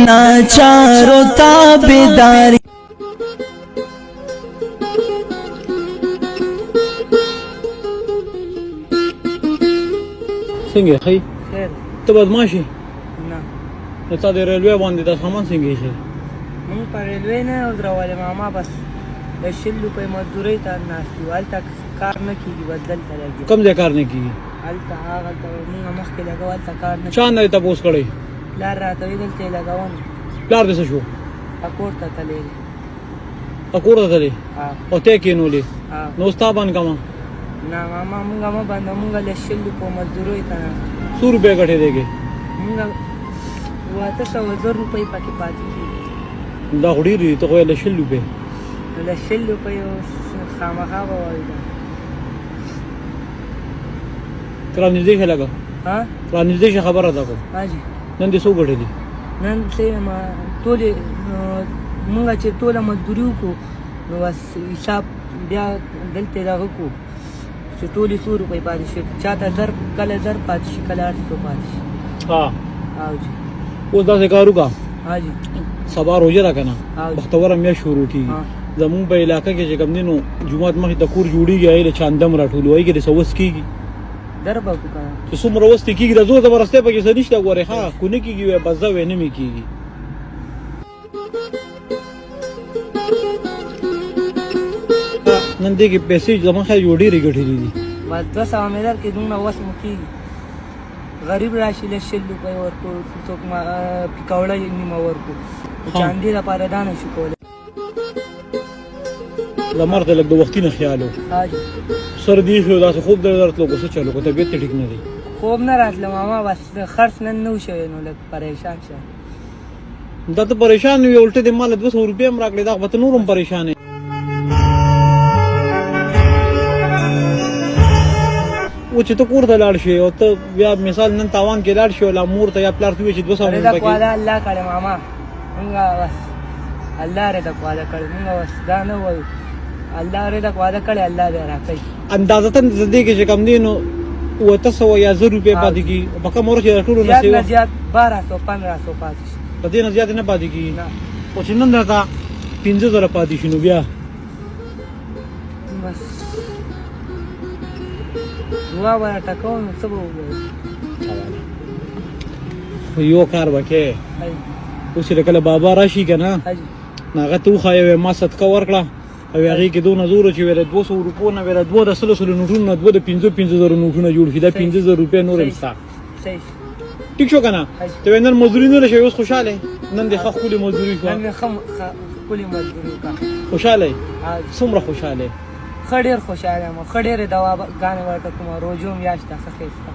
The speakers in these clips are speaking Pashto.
नाचारो ताबेदारी څنګه خی خیر ته بدماشي نه نو تا د ریلوې باندې د سامان څنګه شي مونږ په ریلوې نه ودرولې ماما بس د 100 روپۍ مزدورۍ ته ناست یو هلته کار نه کېږي بس دلته لګي کوم ځای کار نه کیږي هلته هغلته مونږ مخکې لګوو هلته کار نه چا نه تپوس کړی پلار راته ویل دلته یې لګوم پلار دې څه شو کور ته تللی دی کور ته تللی او ته کېنولې ها نو ستا باندې کومه نه ماما مونږ مه بنده مونږ له 100 روپو مزدورۍ ته ناست 100 روپۍ ګټې دیږي مونږ 800 روپۍ پکې پاتې کېږي دا خو ډېر دي ته خو یې له 100 روپۍ له 100 روپیو خامخا به وایي ته رانږدې شه لږه ها رانږدې شه خبره ده کوم حاجي نن دې څو ګټلي نن څه ما ټولې مونږ چې ټوله مزدوري وکړو نو بس حساب بیا دلته دغه کړو چې ټولې 100 روپۍ پاتې شي چاته در کله در پاتې شي کله 800 پاتې شي ها حاجي اوس داسې کار وکړه حاجي سبا روژه ده که نه او. بختوره میاشت شروع کېږي زمونږ په علاقه کې چې کوم دی نو جومات مخې ته کور جوړېږي هغې له چاندم راټولو هغې کې د څه وس کېږي در به وکړو که نه چې څومره وس دې کېږي د زور زبرستۍ پکې څه نشته ګورې ها خو نه کېږي وایي بس زه وایي نه مې کېږي نن دې کې پیسې زما خیال یو ډېرې ګټلې دي بس 200 مې درکړې دومره وس مو کېږي غریب راشي له 100 روپۍ ورکړو څوک پکوړه یې نیمه ورکړو چاندي لپاره دا نه شو کولی لمر ته لږ د وختي نه خیال و حاجي سر دې شو داسې خوب در درتلو که څه چلو که طبیعت ته ټیک نه دی خوب نه راتله ماما بس خرڅ نن نه وشوی نو لږ پریشان شه دا ته پریشان وي الټه دې مال 200 روپۍ هم راکړې دا به ته نور هم پریشان یې و چې ته کور ته لاړ شې او ته بیا مثال نن تاوان کې لاړ شې او لا مور ته یا پلار ته ووایې چې 200 رضا روپۍ کواله الله کړی ماما مونږ بس الله رضا کواله کړی مونږ بس دا نه وایو الله رضا کواله کړی الله دې راکوي اندازتاً د دې کې چې کم دی نو 800 یا 1000 روپۍ پاتې کېږي په کومه ورځ چې د ټولو نه زیات نه سیوا زیات 1200 1500 پاتې شي په دې نه زیات نه پاتې کېږي نه او چې نن درته 5000 پاتې شي نو بیا بس دعا به راته کوم نو څه به ووایو خو یو کار به کې اوس چې کله بابا راشي که نه حاجي نو هغه ته وښایه ما صدقه ورکړه او هغې کې دونه زور چې ویله 200 روپو نه ویله 2 د 100 نوټونو نه 2 د 50,000 نوټونه جوړ شي دا 50,000 روپۍ نور هم ستا صحیح ټیک شو که نه ته وایې نن مزدوري نه شوې اوس خوشحاله نن دې ښه ښکلې مزدوري شوه نن مې ښکلې مزدوري وکړه خوشحاله حاجي څومره خوشحاله ښه ډېر خوشحاله یم ښه ډېرې دواګانې ورته کومه روژو میاشت ده ښه ښایسته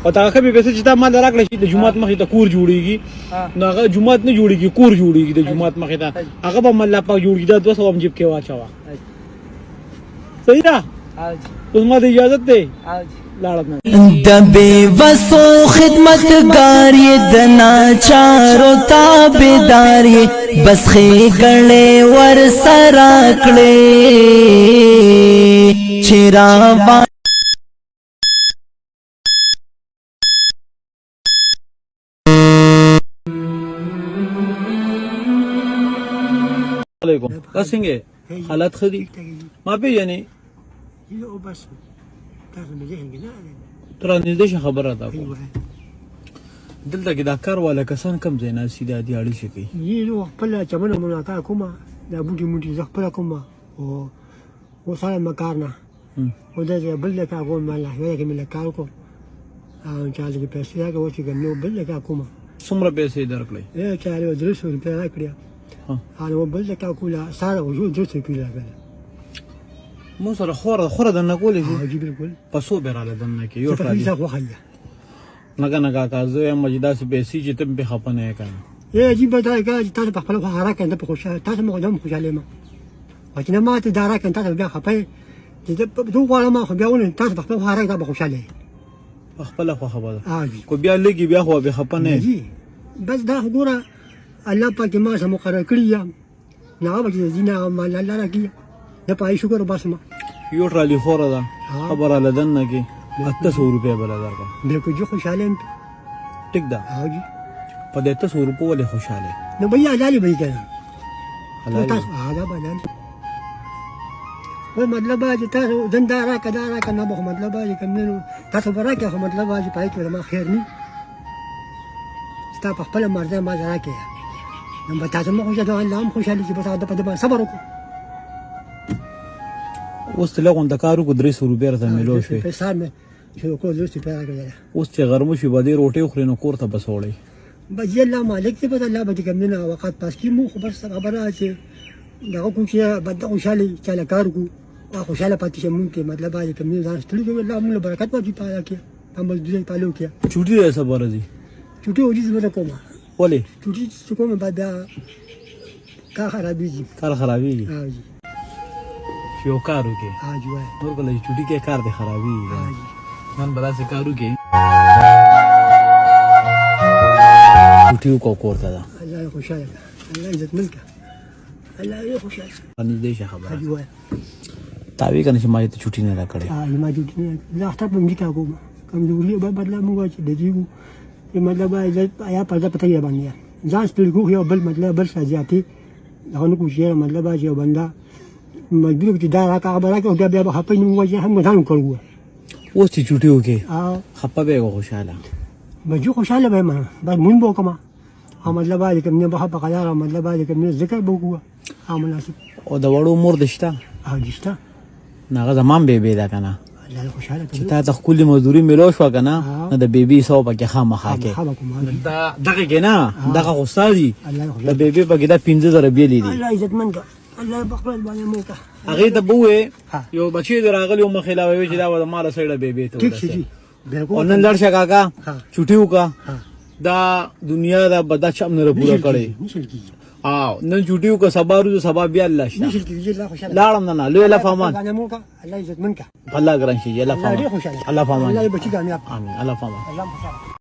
او تا هغه پیسې چې تا مال راکړه چې د جومات مخې ته کور جوړېږي نو هغه جومات نه جوړېږي کور جوړېږي د جومات مخې ته هغه به مله پاک جوړېږي دا 200 هم جیب کې واچوه صحیح ده حاجي اوس ما ته اجازت دی حاجي لاړم د بے وسو خدمتگار یہ د ناچارو تابیدار یہ بس خېګړې ور سره کړې چیرې علیکم څنګه حالت خدي ما پیژنې یو بس تاسو مې ذهن کې نه تر نږدې شه خبره ده دلته کې دا کار والا کسان کم ځای نه سیده دي اړې شي کوي یو خپل چمنه مونږه کومه دا بوټي موټي زه خپل کومه او وساله مکار نه او دا بل لکه کوم مال هغه کې مل کار کو او چې هغه پیسې هغه و چې نو بل لکه کومه څومره پیسې درکړې چې هغه 300 روپیا راکړیا هغه بل لکه کوله ساره وجود 300 روپیا راکړه مو سره خوره د نه کولې شي بالکل پسو بیراله دنه کې یو څه وخاله نه کاکا زه یم مجداسي پیسې چې تم به خپنه کنه عجیب ده چې تاسو په خپل خبره کې په خوشاله تاسو مو کوم خوشاله ما چې نه ماته دارا کې تاسو بیا خپه چې دوه غواړم خو بیا ونه تاسو په خپل خبره کې په خوشاله خپل خبره کو بیا لګي بیا خو به خپنه بس دا وګوره الله پاک ما سم مقرر کړی یم نه به چې دینه ما الله راکړي د پای شکر باسم یو ټرالی خوره ده خبره لدن کې 800 روپیا بل درکا بالکل جو خوشاله یم ټیک ده حاجی په دې 100 روپو ولې خوشاله نو بیا حلال به کنه حلال تاسو هغه بدل و مطلب چې تاسو زندارا کدارا کنه به مطلب چې کومنو تاسو برکه خو مطلب چې پای کې ما خیر ني تاسو په خپل مرزه ما راکې نو به تاسو مو خوشاله الله هم خوشاله چې به تاسو په دې صبر وکړو اوس ته لغون د کارو کو 300 روپیا راته ملو شي پیسې مې چې کو دوستي پیدا کړل اوس چې غرمو شي باندې روټي خوري نو کور ته بسوړي بجي الله مالک دې په الله به کومنه وخت پاس کې مو خبر خبره چې دا کوم چې بده خوشاله چاله کار کو او خوشاله پاتې شي مونږ کې مطلب دا کومنه ځان ستړي کوي الله موږ برکت ورکړي پاله کې هم مزدوري پالو کې چوټي ده صبر دي چټي وځي زما کومه ولې چټي څه کومه بعد کا خرابېږي کار خرابېږي ها جی یو کار وکي ها جی وای نور کله چوټي کې کار دي خرابېږي ها جی نن بلا څه کار وکي چوټي کو کوړه ده الله خوشاله الله عزت ملک الله یې خوشاله ان دې خبره ها جی وای تاوی کنه چې ما ته چوټي نه را کړې ها ما جوړ نه زه اختر په ملک کوم کمزوري به بدلا مو چې د جیو چې مطلب آیا پرده پته یې باندې ځان سپلګو یو بل مطلب بل سجاتي دا نو کو شي مطلب چې بندا مجبور چې دا راکا خبره کې او بیا به خپې نو وجه هم ځان کړو اوس چې چوټي وکي ها خپه به خوشاله بجو خوشاله به ما بعد مون بو کما مطلب دا کوم نه به په قدر مطلب دا کوم نه ذکر بوګو ها مناسب او د وړو مور دشته ها جستا ناغه زمان به دا کنه الله خوشاله چې تا ته خپل مزدوري ملو شو کنه نو د بیبي سو پکې خامخا کې الله دا دغه کې نه دغه غوستادي خوشاله د بیبي پکې دا 15000 بیلې دي الله عزت منګه الله بخبل باندې موکا هغه ته بوې یو بچی دراغلی او مخلاوي چې دا و مال سره بیبي ته ٹھیک شي بالکل نن لړ شکاکا چټي وکا دا دنیا دا بدا چم نه پورا کړي نشل کی او نن چټي وکا سبارو سبا بیا الله شته نشل کی الله خوشاله لاړم نه لوی لا فامان باندې موکا الله عزت منګه الله ګران شي الله الله فامان خوشاله الله فامان الله بچی کامیاب امين الله فامان الله خوشاله